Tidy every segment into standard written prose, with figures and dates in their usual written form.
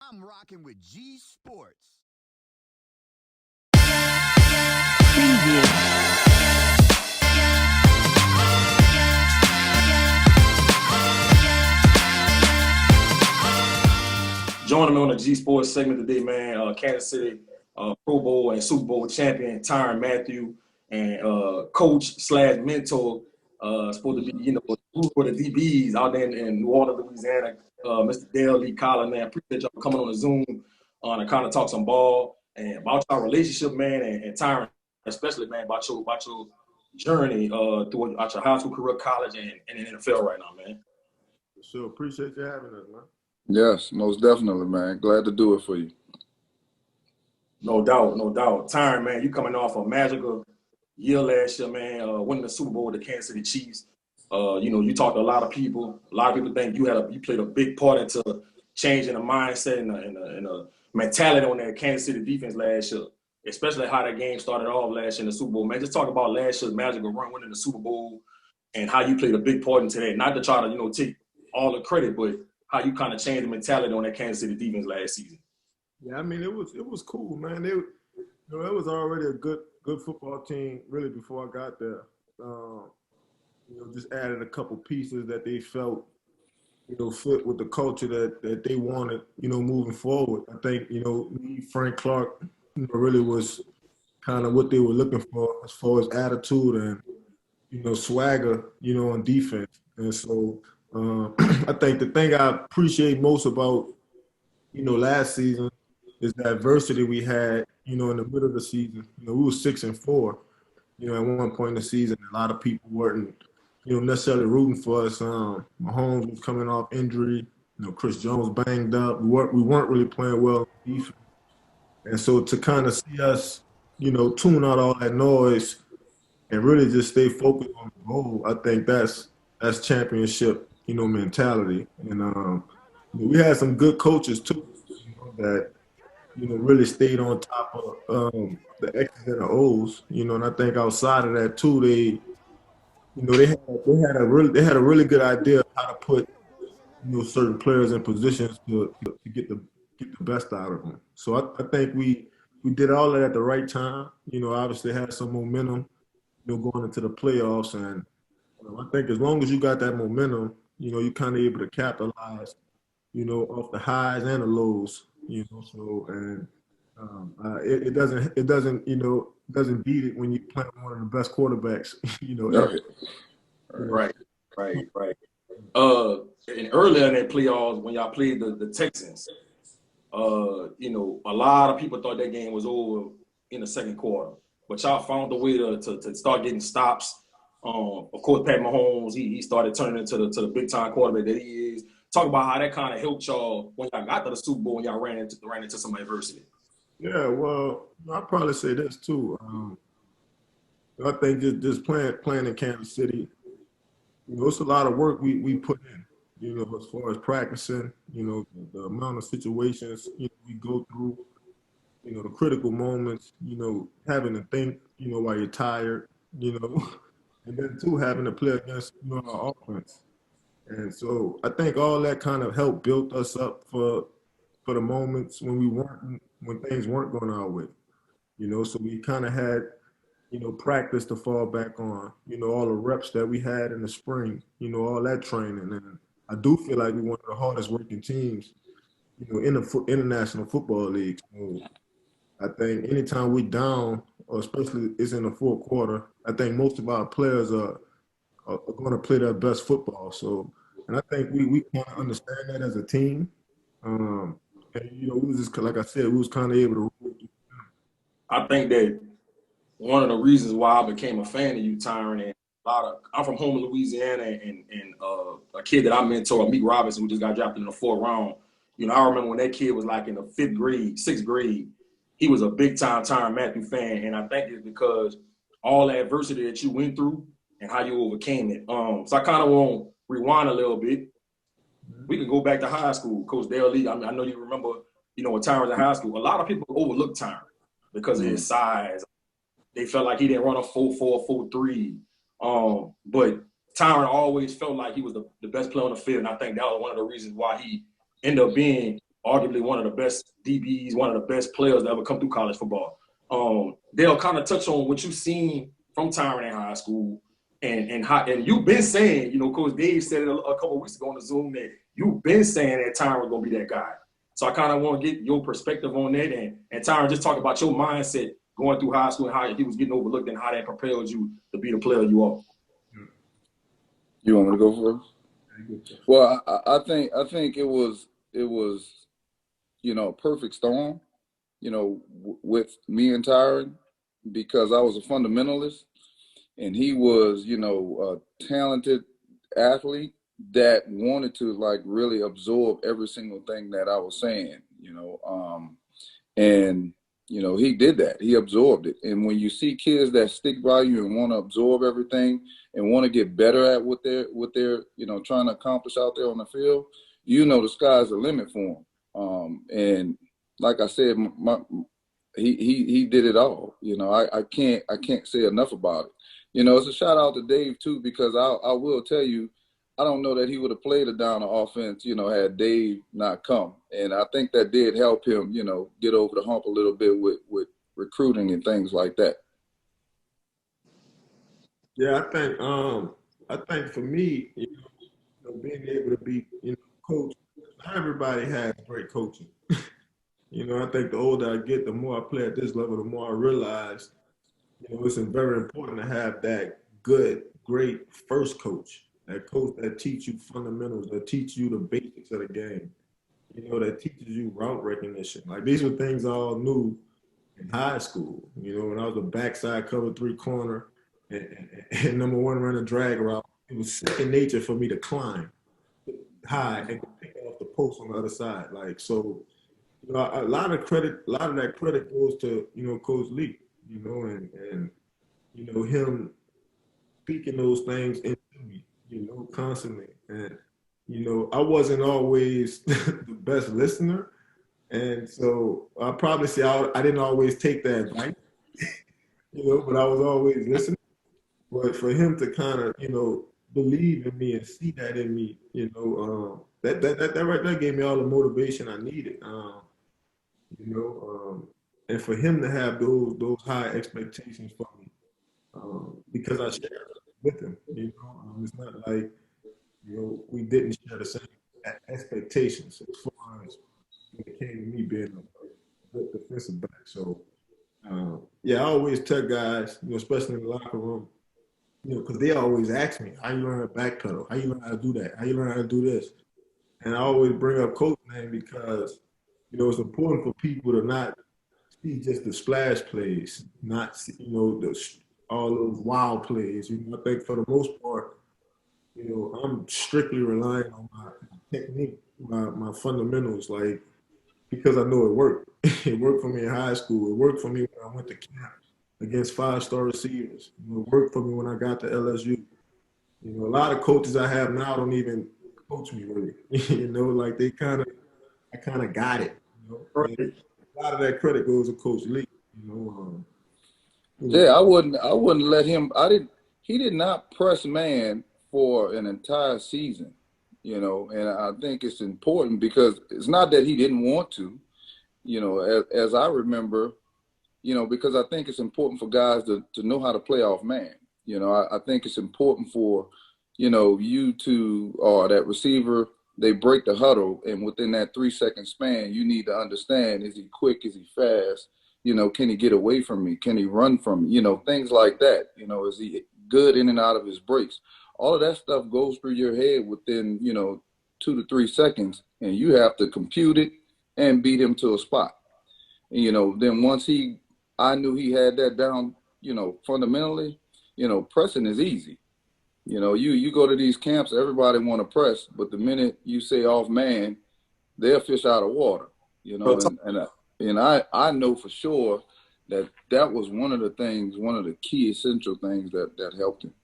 I'm rocking with G-Sportz. Joining me on the G-Sportz segment today, man, Kansas City Pro Bowl and Super Bowl champion Tyrann Mathieu and coach/mentor, supposed to be, for the DBs out there in New Orleans, Louisiana, Mr. Dell-Lee Collar, man. Appreciate y'all coming on the Zoom to kind of talk some ball and about our relationship, man, and Tyrann, especially, man, about your journey throughout your high school career, college, and in the NFL right now, man. Sure, appreciate you having us, man. Yes, most definitely, man. Glad to do it for you. No doubt, no doubt. Tyrann, man, you coming off a magical year last year, man, winning the Super Bowl with the Kansas City Chiefs. You talked to a lot of people. A lot of people think you played a big part into changing the mindset and the mentality on that Kansas City defense last year, especially how that game started off last year in the Super Bowl. Man, just talk about last year's magical run winning the Super Bowl and how you played a big part into that. Not to try to, take all the credit, but how you kind of changed the mentality on that Kansas City defense last season. Yeah, I mean, it was cool, man. It was already a good football team really before I got there. Just added a couple pieces that they felt, fit with the culture that they wanted, moving forward. I think, Frank Clark, really was kind of what they were looking for as far as attitude and, swagger, on defense. And so I think the thing I appreciate most about, last season is the adversity we had, in the middle of the season. We were 6-4, at one point in the season. A lot of people weren't, necessarily rooting for us. Mahomes was coming off injury. Chris Jones banged up. We weren't really playing well on defense. And so to kind of see us, tune out all that noise and really just stay focused on the goal, I think that's championship, mentality. And we had some good coaches too, that really stayed on top of the X's and the O's, and I think outside of that too, they had a really good idea of how to put certain players in positions to get the best out of them. So I think we did all that at the right time. Obviously had some momentum, going into the playoffs, and I think as long as you got that momentum, you're kind of able to capitalize, off the highs and the lows, So and it doesn't beat it when you play one of the best quarterbacks, ever. Right. And earlier in that playoffs, when y'all played the Texans, a lot of people thought that game was over in the second quarter, but y'all found a way to start getting stops. Of course, Pat Mahomes, he started turning into the big time quarterback that he is. Talk about how that kind of helped y'all when y'all got to the Super Bowl and y'all ran into some adversity. Yeah, well, I'll probably say this too. I think just playing in Kansas City, it's a lot of work we put in, as far as practicing, the amount of situations we go through, the critical moments, having to think, while you're tired, and then too having to play against, our offense. And so I think all that kind of helped build us up for the moments when things weren't going our way, so we kind of had, practice to fall back on, all the reps that we had in the spring, all that training. And I do feel like we're one of the hardest working teams, in the International Football League. So I think anytime we down, or especially it's in the fourth quarter, I think most of our players are going to play their best football. So, and I think we kind of understand that as a team. And, we was just, like I said, we was kind of able to. I think that one of the reasons why I became a fan of you, Tyrann, and I'm from Houma, Louisiana, and a kid that I mentor, Meek Robinson, who just got drafted in the fourth round. I remember when that kid was like in the sixth grade, he was a big time Tyrann Mathieu fan, and I think it's because all the adversity that you went through and how you overcame it. So I kind of want to rewind a little bit. We can go back to high school. Coach Dell-Lee, I know you remember, when Tyrann was in high school, a lot of people overlooked Tyrann because of his size. They felt like he didn't run a 4.4, 4.3. But Tyrann always felt like he was the best player on the field, and I think that was one of the reasons why he ended up being arguably one of the best DBs, one of the best players to ever come through college football. They'll kind of touch on what you've seen from Tyrann in high school, and you've been saying, you know, Coach Dave said it a couple of weeks ago on the Zoom that you've been saying that Tyrann was going to be that guy. So I kind of want to get your perspective on that, and Tyrann, just talk about your mindset going through high school and how he was getting overlooked and how that propelled you to be the player you are. You want me to go first? Well, I think it was you know, a perfect storm, you know, with me and Tyrann, because I was a fundamentalist and he was, you know, a talented athlete that wanted to like really absorb every single thing that I was saying, you know, and you know, he did that. He absorbed it. And when you see kids that stick by you and want to absorb everything and want to get better at what they're you know, trying to accomplish out there on the field, you know, the sky's the limit for them. And like I said, he did it all. You know, I can't say enough about it. You know, it's a shout out to Dave too, because I will tell you, I don't know that he would have played a down offense, you know, had Dave not come. And I think that did help him, you know, get over the hump a little bit with recruiting and things like that. Yeah, I think for me, you know, being able to be, you know, coach, not everybody has great coaching. You know, I think the older I get, the more I play at this level, the more I realize, you know, it's very important to have that good, great first coach. That coach that teach you fundamentals, that teach you the basics of the game, you know, that teaches you route recognition. Like, these were things I all knew in high school. You know, when I was a backside cover 3 corner and number 1 ran a drag route, it was second nature for me to climb high and pick off the post on the other side. Like, so, you know, a lot of that credit goes to, you know, Coach Lee, you know, and you know, him speaking those things into me, you know, constantly. And, you know, I wasn't always the best listener. And so I probably say I didn't always take that advice, you know, but I was always listening. But for him to kind of, you know, believe in me and see that in me, you know, that right there gave me all the motivation I needed, you know, and for him to have those high expectations for me, because I shared it with him, you know, it's not like, you know, we didn't share the same expectations as far as when it came to me being a good defensive back. So, yeah, I always tell guys, you know, especially in the locker room, you know, because they always ask me, how you learn how to backpedal? How you learn how to do that? How you learn how to do this? And I always bring up coach name because, you know, it's important for people to not see just the splash plays, not see, you know, all those wild plays. You know, I think for the most part, you know, I'm strictly relying on my technique, my fundamentals, like, because I know it worked. It worked for me in high school. It worked for me when I went to camp against 5-star receivers. You know, it worked for me when I got to LSU. You know, a lot of coaches I have now don't even coach me really. You know, like I kind of got it. You know? Right. A lot of that credit goes to Coach Lee. You know, Yeah, I wouldn't let him. He did not press man for an entire season, you know, and I think it's important because it's not that he didn't want to, you know, as I remember, you know, because I think it's important for guys to know how to play off man. You know, I think it's important for, you know, you to, or that receiver, they break the huddle, and within that 3-second span, you need to understand, is he quick, is he fast? You know, can he get away from me? Can he run from me? You know, things like that. You know, is he good in and out of his breaks? All of that stuff goes through your head within, you know, 2 to 3 seconds, and you have to compute it and beat him to a spot. And, you know, then once I knew he had that down, you know, fundamentally, you know, pressing is easy. You know, you go to these camps, everybody want to press, but the minute you say off man, they're fish out of water. You know, and I know for sure that was one of the key essential things that helped him.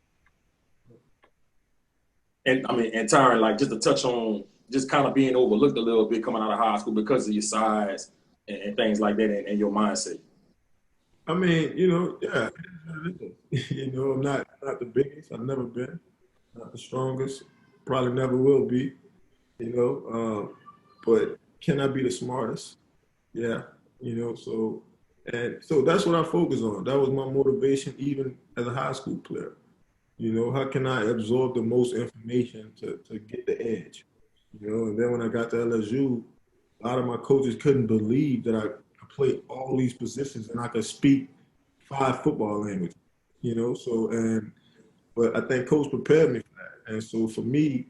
And I mean, and Tyrann, like, just to touch on just kind of being overlooked a little bit coming out of high school because of your size and things like that and your mindset. I mean, you know, yeah, you know, I'm not the biggest. I've never been, not the strongest. Probably never will be. You know, but can I be the smartest? Yeah, so that's what I focus on. That was my motivation even as a high school player. How can I absorb the most information to get the edge? And then when I got to LSU, a lot of my coaches couldn't believe that I played all these positions and I could speak 5 football languages, but I think coach prepared me for that. And so for me,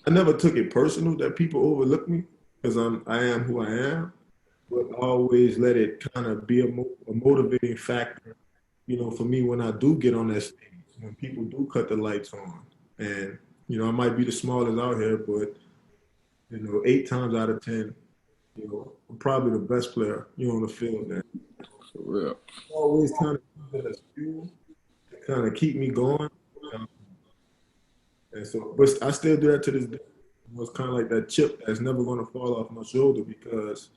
I never took it personal that people overlook me because I am who I am, but I always let it kind of be a motivating factor, for me when I do get on that stage, when people do cut the lights on. And, I might be the smallest out here, but, 8 times out of 10, I'm probably the best player, on the field. And For real. always kind of use it as fuel to kind of keep me going. And so, but I still do that to this day. It's kind of like that chip that's never going to fall off my shoulder because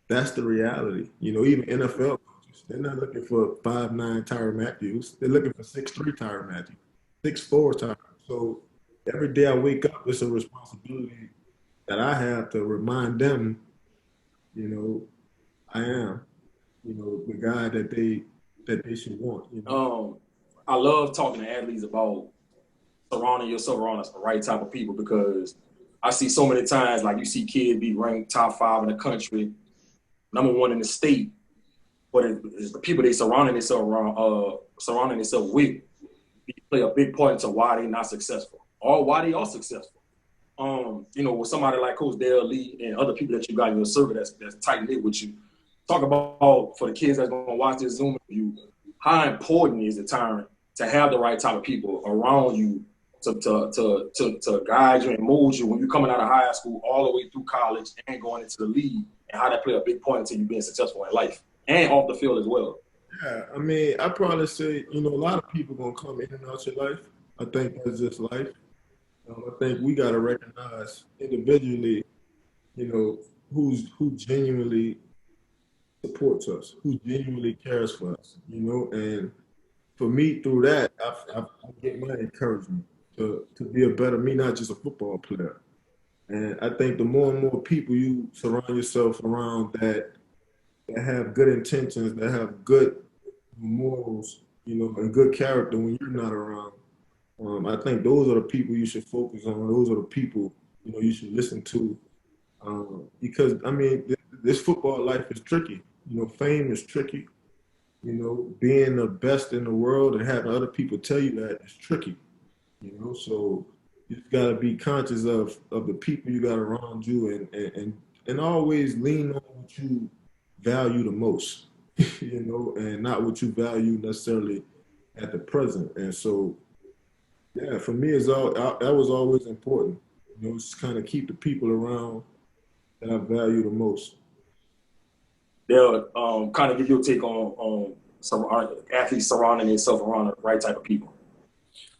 that's the reality. Even NFL coaches, they're not looking for 5'9" Tyrann Mathieu. They're looking for 6'3" Tyrann Mathieu, 6'4" Tyrann. So every day I wake up, it's a responsibility that I have to remind them, I am, the guy that they should want. I love talking to athletes about surrounding yourself around the right type of people because I see so many times, like you see kids be ranked top 5 in the country, number 1 in the state, but it's the people they surrounding themselves with play a big part into why they're not successful or why they are successful. With somebody like Coach Dell-Lee and other people that you got in your circle that's tight-knit with you, talk about, for the kids that's going to watch this Zoom interview, how important is it, Tyrann, to have the right type of people around you to guide you and mold you when you're coming out of high school all the way through college and going into the league, and how that play a big part into you being successful in life and off the field as well. Yeah, I mean, I probably say, a lot of people going to come in and out your life. I think that's just life. I think we got to recognize individually, who genuinely supports us, who genuinely cares for us, and for me, through that, I get my encouragement to be a better me, not just a football player. And I think the more and more people you surround yourself around that have good intentions, that have good morals, and good character when you're not around, I think those are the people you should focus on. Those are the people, you should listen to. Because, I mean, this football life is tricky. Fame is tricky. Being the best in the world and having other people tell you that is tricky. So you just got to be conscious of the people you got around you and always lean on what you value the most, and not what you value necessarily at the present. And so, yeah, for me, that was always important. Just kind of keep the people around that I value the most. They'll kind of give you a take on some athletes surrounding themselves around the right type of people.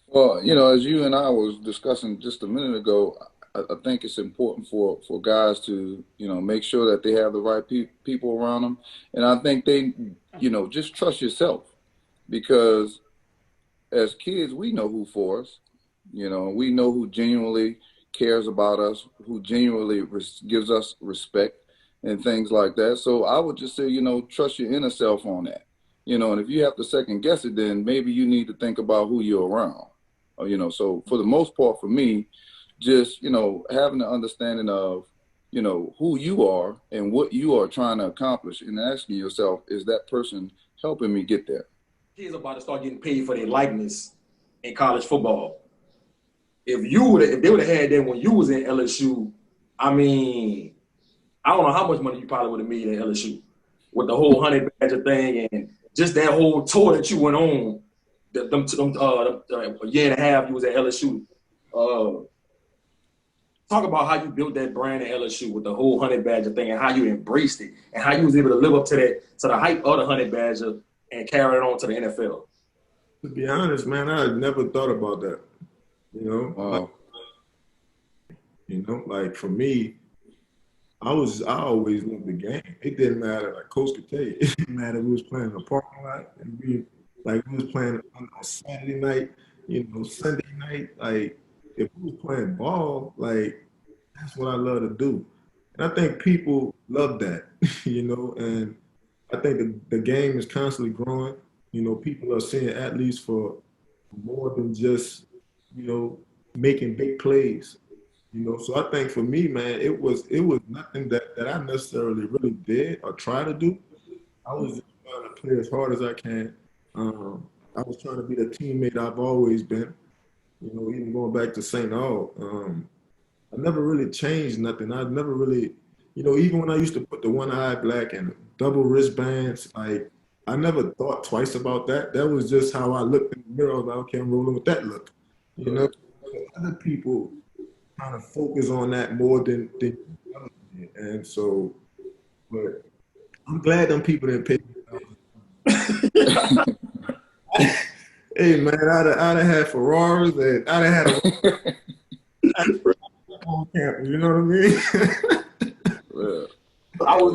Well, as you and I was discussing just a minute ago, I think it's important for guys to, make sure that they have the right people around them. And I think they, just trust yourself because as kids, we know who for us. We know who genuinely cares about us, who genuinely gives us respect and things like that. So I would just say, trust your inner self on that. And if you have to second guess it, then maybe you need to think about who you're around. So for the most part, for me, just, having the understanding of, who you are and what you are trying to accomplish and asking yourself, is that person helping me get there? Kids are about to start getting paid for their likeness in college football. If they would have had that when you was in LSU, I mean, I don't know how much money you probably would have made at LSU with the whole 100 badger thing and just that whole tour that you went on. A year and a half you was at LSU. Talk about how you built that brand at LSU with the whole 100 badger thing and how you embraced it and how you was able to live up to the hype of the 100 badger and carry it on to the NFL. To be honest, man, I had never thought about that. Like for me, I always loved the game. It didn't matter. Like Coach could tell you, it didn't matter if we was playing in a parking lot and we was playing on a Saturday night, Sunday night. Like if we was playing ball, like that's what I love to do. And I think people love that, you know, and I think the game is constantly growing. You know, people are seeing athletes for more than just, you know, making big plays. You know, so I think for me, man, it was nothing that I necessarily really did or try to do. I was just trying to play as hard as I can. I was trying to be the teammate I've always been. You know, even going back to St. Aug, I never really changed nothing. I never really, you know, even when I used to put the one eye black and double wristbands, like I never thought twice about that. That was just how I looked in the mirror. Like, okay, I'm rolling with that look. You know, other people kind of focus on that more than others did. And so, but I'm glad them people didn't pay me. Hey man, I'd have had Ferraris and I'd have had on campus. You know what I mean? Yeah. I was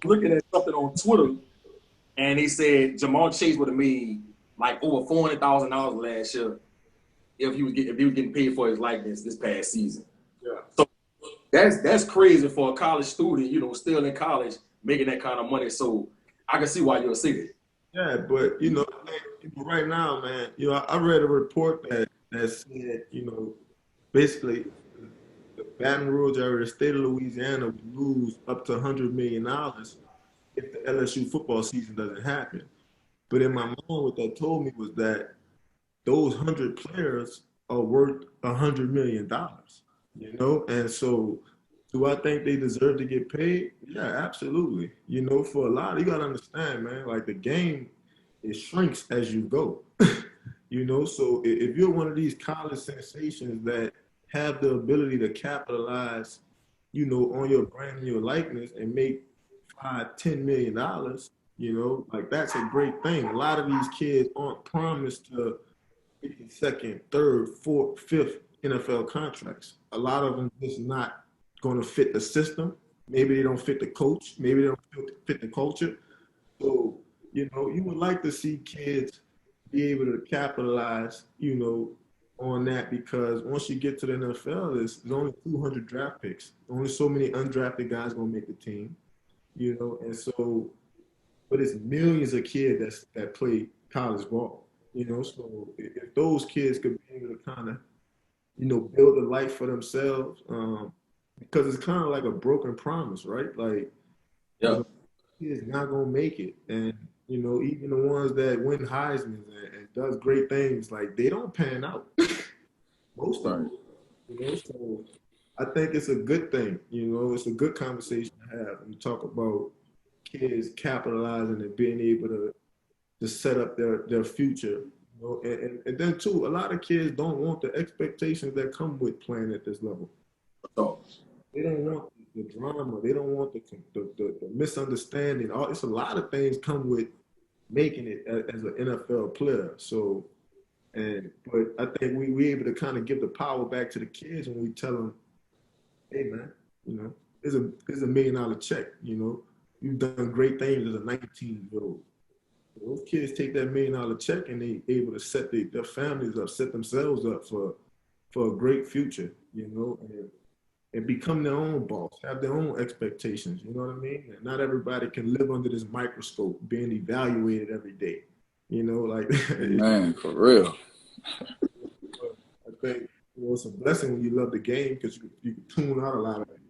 looking at something on Twitter, and they said Jamal Chase would have made like over $400,000 last year if he was getting paid for his likeness this past season. Yeah. So that's crazy for a college student, you know, still in college making that kind of money. So I can see why you're saying it. Yeah, but you know, right now, man, you know, I read a report that said, you know, basically the Baton Rouge area, the state of Louisiana, would lose up to $100 million if the LSU football season doesn't happen. But in my mind, what that told me was that those 100 players are worth $100 million. You know, and so do I think they deserve to get paid? Yeah, absolutely. You know, for a lot, you gotta understand, man. Like the game, it shrinks as you go. You know, so if you're one of these college sensations that have the ability to capitalize, you know, on your brand and your likeness and make $5, $10 million, you know, like that's a great thing. A lot of these kids aren't promised to get the second, third, fourth, fifth NFL contracts. A lot of them just not going to fit the system. Maybe they don't fit the coach. Maybe they don't fit the culture. So, you know, you would like to see kids be able to capitalize, you know, on that because once you get to the NFL, there's only 200 draft picks. Only so many undrafted guys going to make the team, you know, and so, but it's millions of kids that play college ball, you know, so if those kids could be able to kind of, you know, build a life for themselves, because it's kind of like a broken promise, right? Like, you Yeah. know, kids not gonna make it, and you know, even the ones that win Heisman and does great things, like they don't pan out. Most of them, you know. So I think it's a good thing. You know, it's a good conversation to have when you talk about kids capitalizing and being able to set up their future. You know, and then too, a lot of kids don't want the expectations that come with playing at this level. So, They don't want the drama. They don't want the misunderstanding. It's a lot of things come with making it as an NFL player. So, but I think we able to kind of give the power back to the kids when we tell them, hey man, you know, there's a $1 million check. You know, you've done great things as a 19-year-old. Those kids take that $1 million check and they able to set their families up, set themselves up for a great future. You know, and become their own boss, have their own expectations. You know what I mean? And not everybody can live under this microscope, being evaluated every day. You know, like Man, for real. I think it's a blessing when you love the game because you can tune out a lot of it,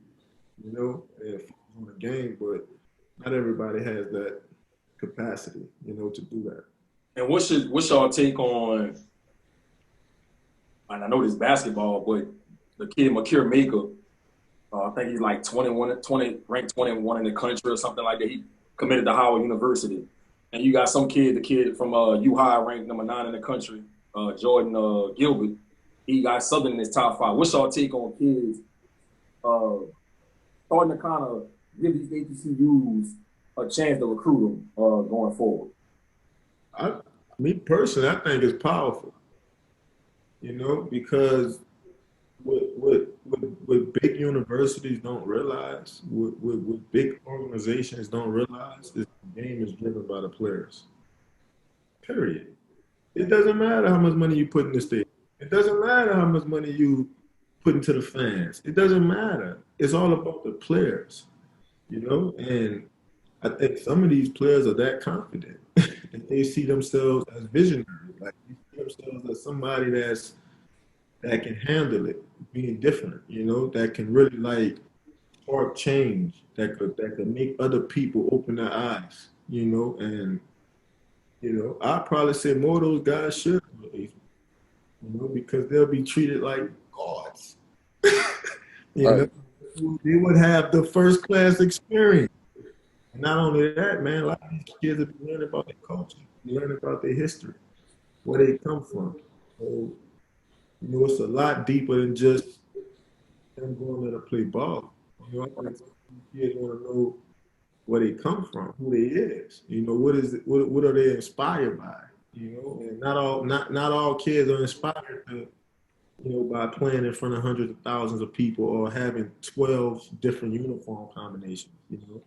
you know, and focus on the game. But not everybody has that capacity, you know, to do that. and what's y'all take on? And I know this basketball, but the kid Makir Maker, I think he's like 20 ranked 21 in the country or something like that. He committed to Howard University, and you got the kid from U High ranked number 9 in the country, Jordan Gilbert. He got Southern in his top 5. What's y'all take on kids starting to kind of give these HBCUs a chance to recruit them going forward? Me personally, I think it's powerful. You know, because what big universities don't realize, what big organizations don't realize, is the game is driven by the players. Period. It doesn't matter how much money you put in the state. It doesn't matter how much money you putting to the fans. It doesn't matter. It's all about the players, you know? And I think some of these players are that confident that they see themselves as visionaries. Like they see themselves as somebody that can handle it, being different, you know, that can really like spark change, that could make other people open their eyes, you know, and you know, I'd probably say more of those guys should, you know, because they'll be treated like gods. You know, they would have the first class experience. And not only that, man, a lot of these kids will be learning about their culture, learning about their history, where they come from. So, you know, it's a lot deeper than just them going there to play ball. You know, I think some kids want to know where they come from, who they is. You know, what is it? What are they inspired by? You know, and not all kids are inspired to, you know, by playing in front of hundreds of thousands of people or having 12 different uniform combinations. You know,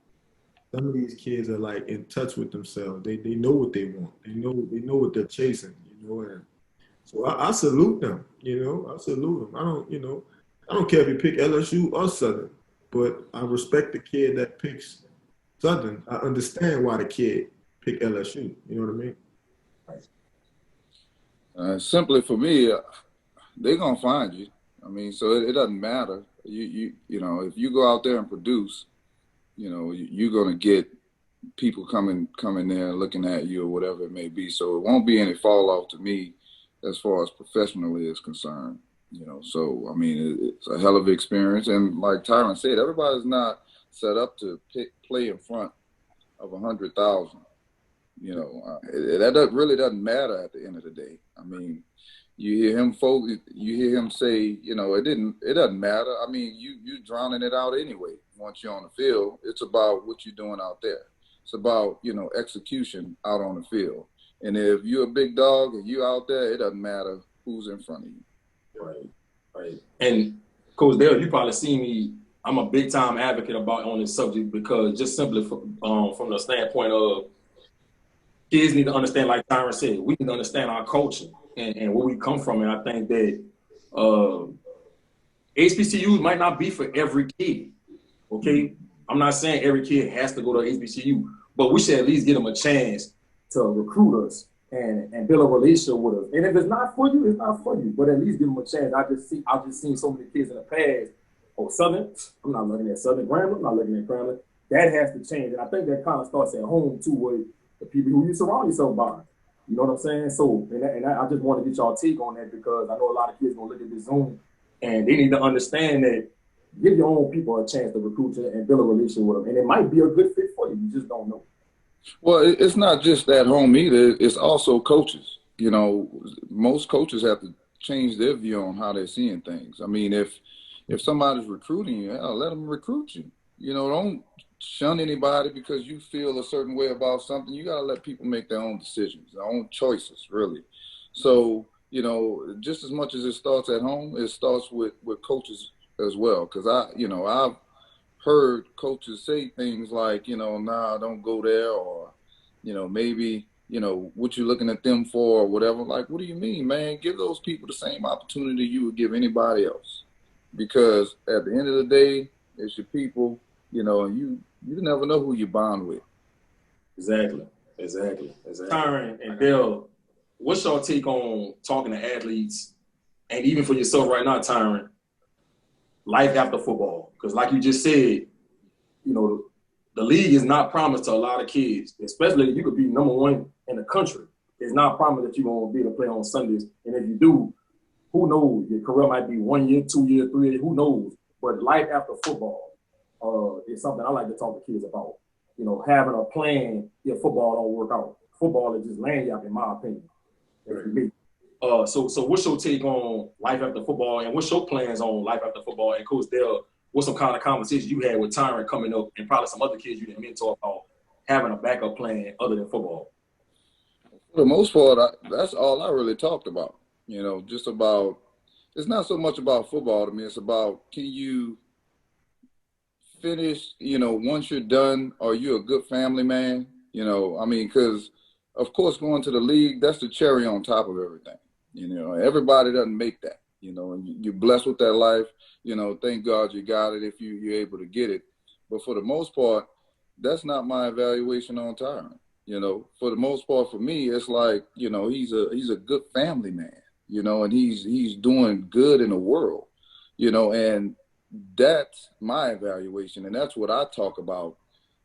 some of these kids are like in touch with themselves. They know what they want. They know what they're chasing. You know, and so I salute them. You know, I salute them. I don't care if you pick LSU or Southern, but I respect the kid that picks Southern. I understand why the kid picked LSU. You know what I mean? Simply for me, they're gonna find you. I mean, so it doesn't matter. You know, if you go out there and produce, you know, you're gonna get people coming there looking at you or whatever it may be. So it won't be any fall off to me as far as professionally is concerned. You know, so I mean, it's a hell of an experience, and like Tyrann said, everybody's not set up to play in front of 100,000. You know, that really doesn't matter at the end of the day. I mean, you hear him say, you know, it doesn't matter. I mean, you drowning it out anyway. Once you're on the field, it's about what you're doing out there. It's about, you know, execution out on the field. And if you're a big dog and you out there, it doesn't matter who's in front of you. Right. And Coach Dell, you probably see me. I'm a big time advocate on this subject because just simply from the standpoint of kids need to understand, like Tyrann said, we need to understand our culture and where we come from. And I think that HBCUs might not be for every kid. Okay, I'm not saying every kid has to go to HBCU, but we should at least give them a chance to recruit us and build a relationship with us. And if it's not for you, it's not for you. But at least give them a chance. I've just seen so many kids in the past. Oh, Southern, I'm not looking at Southern. Grambling, I'm not looking at Grambling. That has to change. And I think that kind of starts at home too, with the people who you surround yourself by. You know what I'm saying? So, and I just want to get y'all take on that because I know a lot of kids gonna look at this Zoom and they need to understand that give your own people a chance to recruit you and build a relationship with them. And it might be a good fit for you. You just don't know. Well, it's not just at home either. It's also coaches. You know, most coaches have to change their view on how they're seeing things. I mean, if somebody's recruiting you, let them recruit you. You know, don't shun anybody because you feel a certain way about something. You got to let people make their own decisions, their own choices, really. So, you know, just as much as it starts at home, it starts with coaches as well. Because I've heard coaches say things like, you know, nah, don't go there, or, you know, maybe, you know, what you looking at them for or whatever. Like, what do you mean, man? Give those people the same opportunity you would give anybody else. Because at the end of the day, it's your people, you know, and you never know who you bond with. Exactly. Tyrann and Dell, what's your take on talking to athletes, and even for yourself right now, Tyrann, life after football? Because like you just said, you know, the league is not promised to a lot of kids, especially if you could be number one in the country. It's not promised that you're going to be able to play on Sundays. And if you do, who knows? Your career might be 1 year, 2 years, 3 years, who knows? But life after football is something I like to talk to kids about. You know, having a plan if football don't work out. Football is just lanyard, in my opinion. So what's your take on life after football, and what's your plans on life after football? And Coach Dell, what's some kind of conversations you had with Tyrann coming up, and probably some other kids you didn't mentor about having a backup plan other than football? For the most part, that's all I really talked about. You know, just about, it's not so much about football to me. It's about, can you finish, you know, once you're done, are you a good family man? You know, I mean, because, of course, going to the league, that's the cherry on top of everything. You know, everybody doesn't make that. you know, and you're blessed with that life. You know, thank God you got it if you're able to get it. But for the most part, that's not my evaluation on Tyrann. You know, for the most part, for me, it's like, you know, he's a good family man, you know, and he's doing good in the world, you know, and that's my evaluation, and that's what I talk about,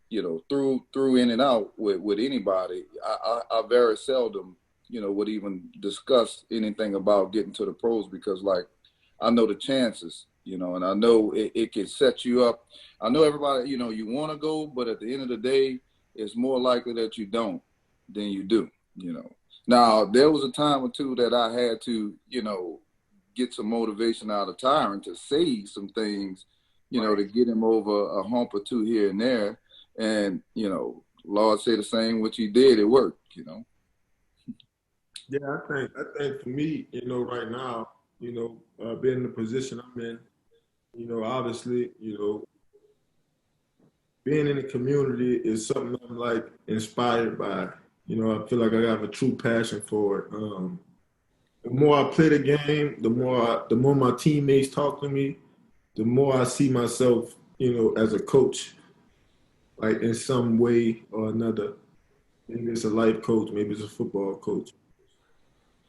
you know, through in and out with anybody. I very seldom, you know, would even discuss anything about getting to the pros, because like I know the chances, you know, and I know it can set you up. I know everybody, you know, you want to go, but at the end of the day, it's more likely that you don't than you do, you know. Now, there was a time or two that I had to, you know, get some motivation out of Tyrann to say some things, you know, to get him over a hump or two here and there. And, you know, Lord say the same, which he did, it worked, you know. Yeah, I think for me, you know, right now, you know, being in the position I'm in, you know, obviously, you know, being in the community is something I'm like inspired by. You know, I feel like I have a true passion for it. The more I play the game, the more my teammates talk to me, the more I see myself, you know, as a coach, like in some way or another. Maybe it's a life coach, maybe it's a football coach,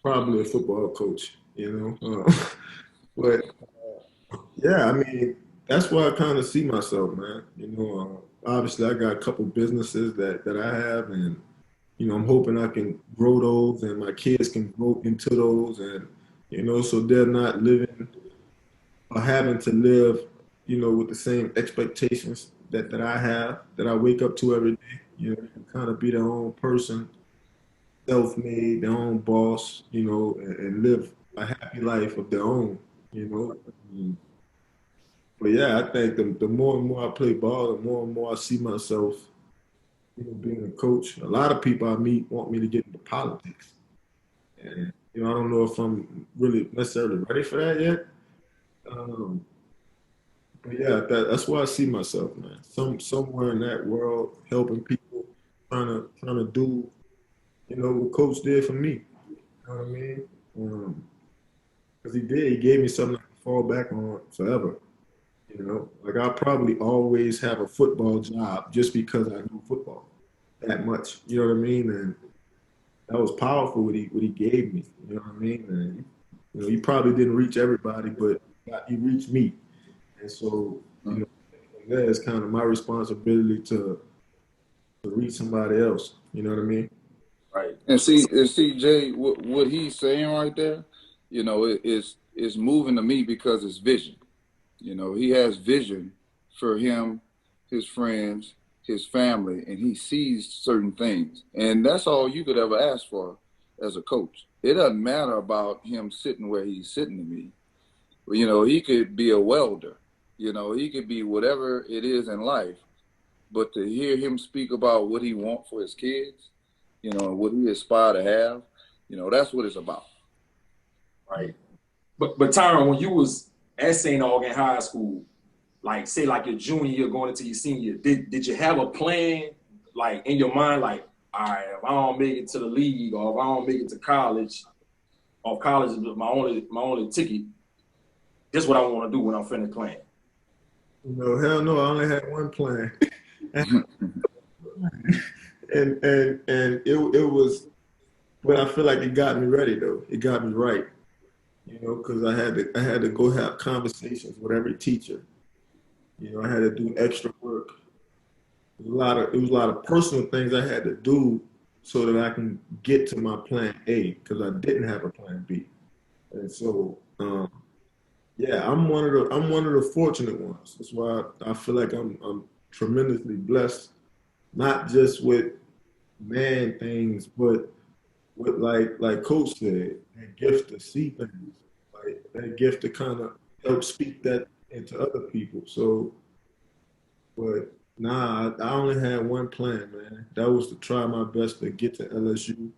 probably a football coach, you know. But yeah, I mean, that's where I kind of see myself, man. You know, obviously I got a couple businesses that I have, and you know, I'm hoping I can grow those, and my kids can grow into those, and you know, so they're not living or having to live, you know, with the same expectations that I have, that I wake up to every day. You know, kind of be their own person, self-made, their own boss, you know, and live a happy life of their own, you know. But yeah, I think the more and more I play ball, the more and more I see myself, you know, being a coach. A lot of people I meet want me to get into politics. And, you know, I don't know if I'm really necessarily ready for that yet. Um, but yeah, that's where I see myself, man. Somewhere in that world, helping people, trying to do, you know, what Coach did for me. You know what I mean? Because he did. He gave me something I can fall back on forever. You know, like I'll probably always have a football job just because I know football that much. You know what I mean? And that was powerful what he gave me. You know what I mean? And you know, he probably didn't reach everybody, but he reached me. And so, you know, that is kind of my responsibility to reach somebody else. You know what I mean? Right. And see, Jay, what he's saying right there, you know, it's moving to me because it's vision. You know, he has vision for him, his friends, his family, and he sees certain things. And that's all you could ever ask for as a coach. It doesn't matter about him sitting where he's sitting to me. You know, he could be a welder. You know, he could be whatever it is in life. But to hear him speak about what he wants for his kids, you know, what he aspire to have, you know, that's what it's about. Right. But Tyrann, when you was at St. Augustine High School, like say like your junior year going into your senior year, did you have a plan like in your mind, like, all right, if I don't make it to the league or if I don't make it to college, or college is my only ticket, this is what I want to do when I'm finished playing? You know, hell no, I only had one plan. and it was, but I feel like it got me ready though. It got me right. You know, because I had to go have conversations with every teacher. You know, I had to do extra work. It was a lot of personal things I had to do so that I can get to my plan A, because I didn't have a plan B. And so, yeah, I'm one of the fortunate ones. That's why I feel like I'm tremendously blessed, not just with man things, but with like Coach said, that gift to see things, like that gift to kind of help speak that into other people. So, but nah, I only had one plan, man. That was to try my best to get to LSU. You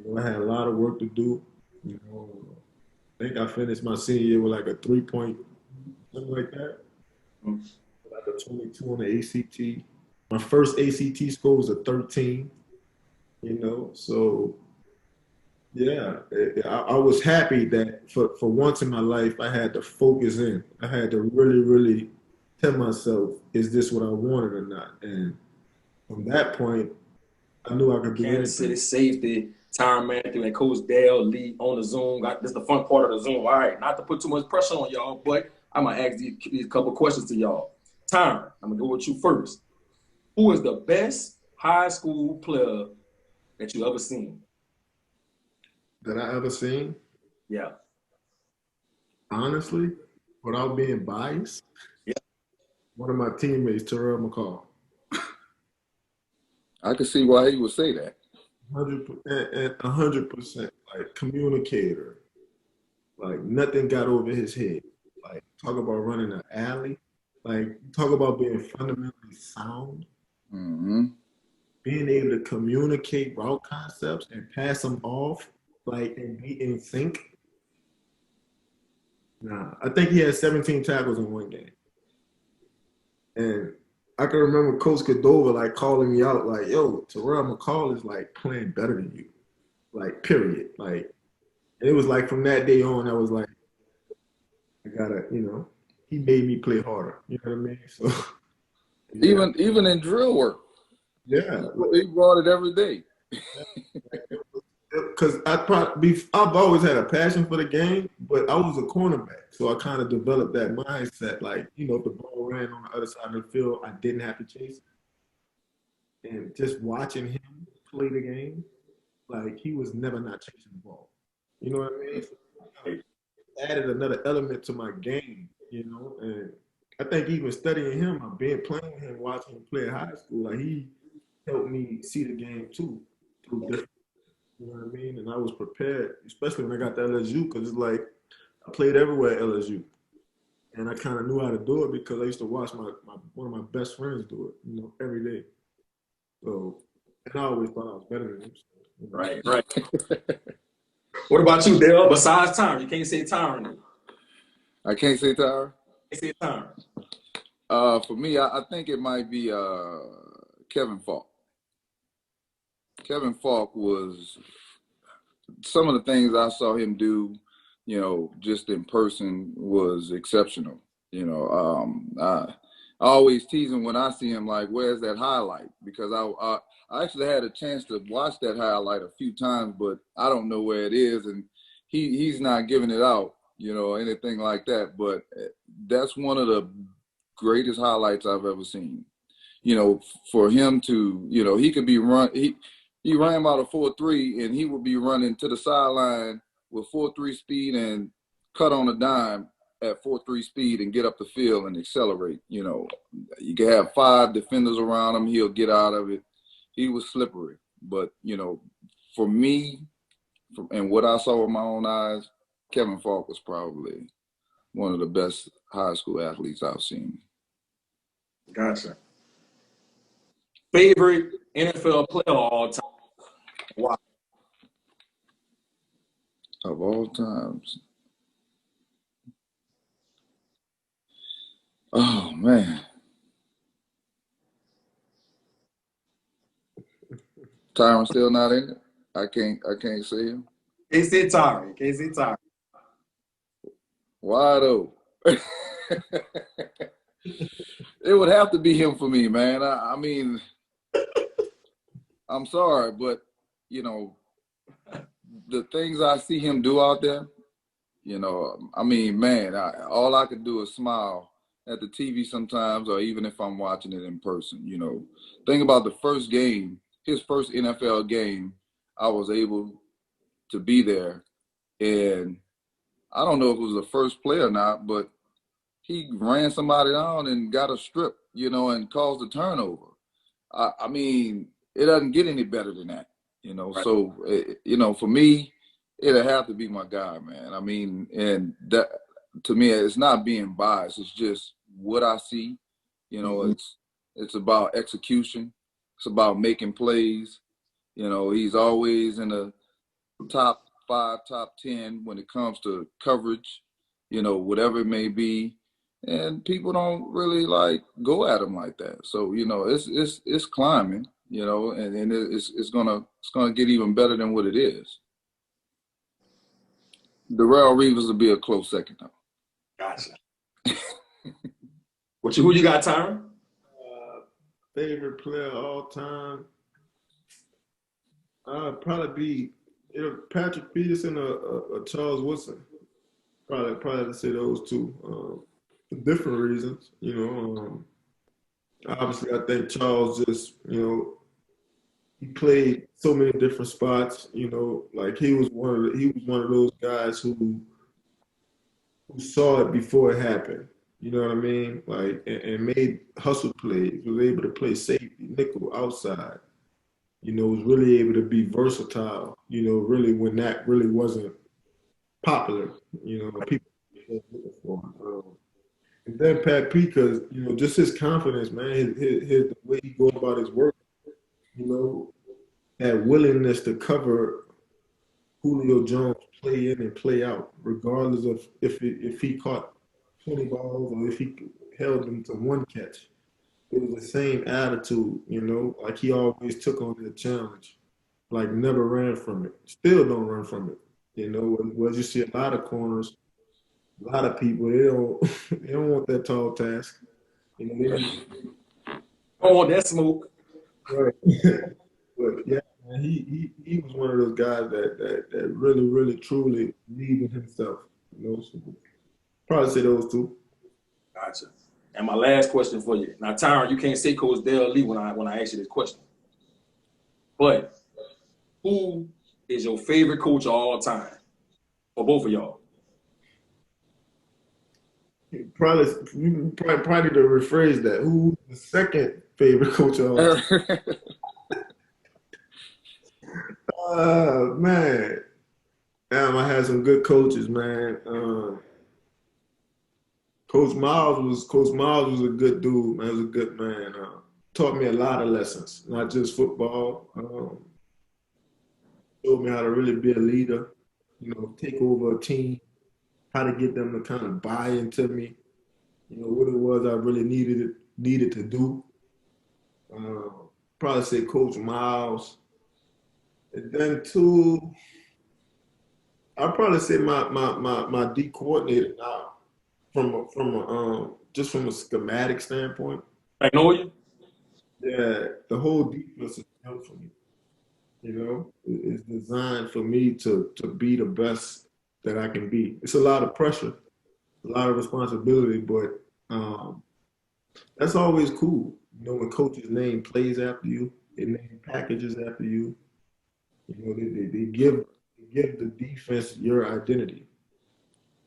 know, I had a lot of work to do. You know, I think I finished my senior year with like a 3 point, something like that. Like a 22 on the ACT. My first ACT score was a 13. You know, so Yeah, I was happy that for once in my life, I had to focus in. I had to really, really tell myself, is this what I wanted or not? And from that point, I knew I could do Kansas City anything. safety, Tyrann Mathieu and Coach Dell-Lee on the Zoom. This is the fun part of the Zoom. All right, not to put too much pressure on y'all, but I'm going to ask these couple questions to y'all. Tyrann, I'm going to go with you first. Who is the best high school player that you ever seen? That I ever seen, Yeah. honestly, without being biased, Yeah. one of my teammates, Terrell McCall. I can see why he would say that. 100%, like communicator. Like nothing got over his head. Like talk about running an alley. Like talk about being fundamentally sound. Mm-hmm. Being able to communicate route concepts and pass them off, like and be in sync. Nah, I think he had 17 tackles in one game. And I can remember Coach Cordova like calling me out, like, yo, Terrell McCall is like playing better than you. Like, period. Like, and it was like from that day on, I was like, I gotta, he made me play harder. You know what I mean? So yeah. Even in drill work, Yeah. he brought it every day. Because I've always had a passion for the game, but I was a cornerback. So I kind of developed that mindset. Like, if the ball ran on the other side of the field, I didn't have to chase it. And just watching him play the game, like he was never not chasing the ball. You know what I mean? So it added another element to my game, and I think even studying him, I've been playing with him, watching him play in high school, like he helped me see the game too through different. You know what I mean? And I was prepared, especially when I got to LSU, because it's like I played everywhere at LSU. And I kind of knew how to do it because I used to watch one of my best friends do it, every day. So, and I always thought I was better than him. So, Right. What about you, Dale? Besides Tyrann, you can't say Tyrann. I can't say Tyra. You can't say Tyrann. For me, I think it might be Kevin Falk. Kevin Falk was some of the things I saw him do, just in person was exceptional. I always tease him when I see him, like, where's that highlight? Because I actually had a chance to watch that highlight a few times, but I don't know where it is, and he's not giving it out, anything like that. But that's one of the greatest highlights I've ever seen. For him to, he could be he ran about a 4.3, and he would be running to the sideline with 4.3 speed and cut on a dime at 4.3 speed and get up the field and accelerate. You can have 5 defenders around him. He'll get out of it. He was slippery. But, for me, and what I saw with my own eyes, Kevin Falk was probably one of the best high school athletes I've seen. Gotcha. Favorite NFL player of all time? Wow. Of all times. Oh, man. Tyronn still not in it? I can't say him. Can't say Tyrann. Why though? It would have to be him for me, man. I mean, I'm sorry, but the things I see him do out there, I mean, man, all I could do is smile at the TV sometimes, or even if I'm watching it in person. Think about the first game, his first NFL game. I was able to be there, and I don't know if it was the first play or not, but he ran somebody down and got a strip, and caused a turnover. I mean, it doesn't get any better than that, Right. So, for me, it'll have to be my guy, man. I mean, and that, to me, it's not being biased. It's just what I see. It's about execution. It's about making plays. He's always in the top 5, top 10 when it comes to coverage, whatever it may be. And people don't really go at him like that. So, it's climbing, and it's gonna get even better than what it is. Darrell Reeves will be a close second, though. Gotcha. Who you got, Tyrann? Favorite player all time? Probably be Patrick Peterson or Charles Woodson. Probably to say those two. For different reasons, obviously, I think Charles just, he played so many different spots. Like he was one of those guys who saw it before it happened. You know what I mean? Like and made hustle plays. Was able to play safety, nickel, outside. Was really able to be versatile. Really when that really wasn't popular. People were looking for him. And then Pat P, because just his confidence, man, his the way he goes about his work, that willingness to cover Julio Jones play in and play out, regardless of if he caught 20 balls or if he held them to one catch. It was the same attitude, like he always took on the challenge, like never ran from it. Still don't run from it. Whereas you see a lot of corners. A lot of people they don't want that tall task. They don't want that smoke. Right. But yeah, man, he was one of those guys that really, really, truly believed in himself. So probably say those two. Gotcha. And my last question for you. Now, Tyrann, you can't say Coach Dell-Lee when I ask you this question. But who is your favorite coach of all time? For both of y'all. Probably to rephrase that. Who's the second favorite coach of all time? Man. Damn, I had some good coaches, man. Coach Miles was a good dude, man. He was a good man. Taught me a lot of lessons, not just football. Showed me how to really be a leader, take over a team, how to get them to kind of buy into me, what it was I really needed to do. Probably say Coach Miles. And then two, I'd probably say my D coordinator now, just from a schematic standpoint. I know you. Yeah, the whole defense is built for me. It's designed for me to be the best that I can be. It's a lot of pressure, a lot of responsibility, but that's always cool. When coaches name plays after you, they name packages after you. They give the defense your identity.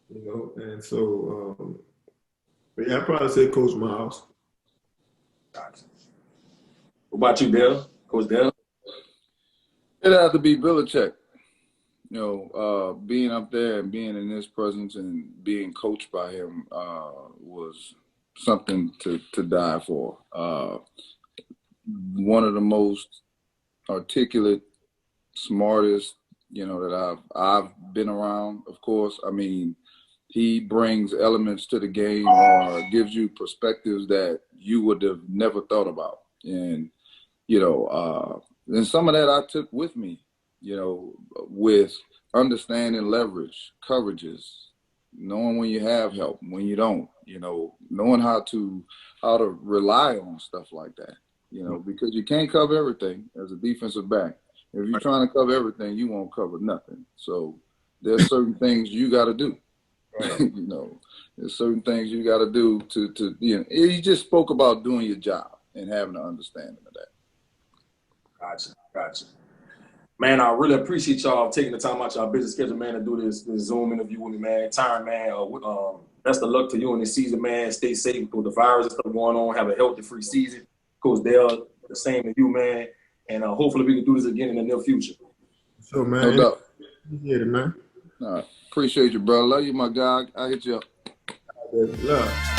And so, but yeah, I'd probably say Coach Miles. Gotcha. What about you, Dell? Coach Dell? It'd have to be Belichick. Being up there and being in his presence and being coached by him was something to die for. One of the most articulate, smartest, that I've been around, of course. I mean, he brings elements to the game or gives you perspectives that you would have never thought about. And, and some of that I took with me, with understanding leverage, coverages, knowing when you have help, when you don't, knowing how to rely on stuff like that, because you can't cover everything as a defensive back. If you're trying to cover everything, you won't cover nothing. So there's certain things you got to do. Right. There's certain things you got to do to you just spoke about doing your job and having an understanding of that. Gotcha. Man, I really appreciate y'all taking the time out your busy schedule, man, to do this Zoom interview with me, man. Tyrann, man, best of luck to you in this season, man. Stay safe with the virus and stuff going on. Have a healthy, free season. Coach Dell, the same to you, man. And hopefully we can do this again in the near future. So, man. No doubt. Appreciate it, man. All right. Appreciate you, bro. Love you, my guy. I'll hit you up. Love.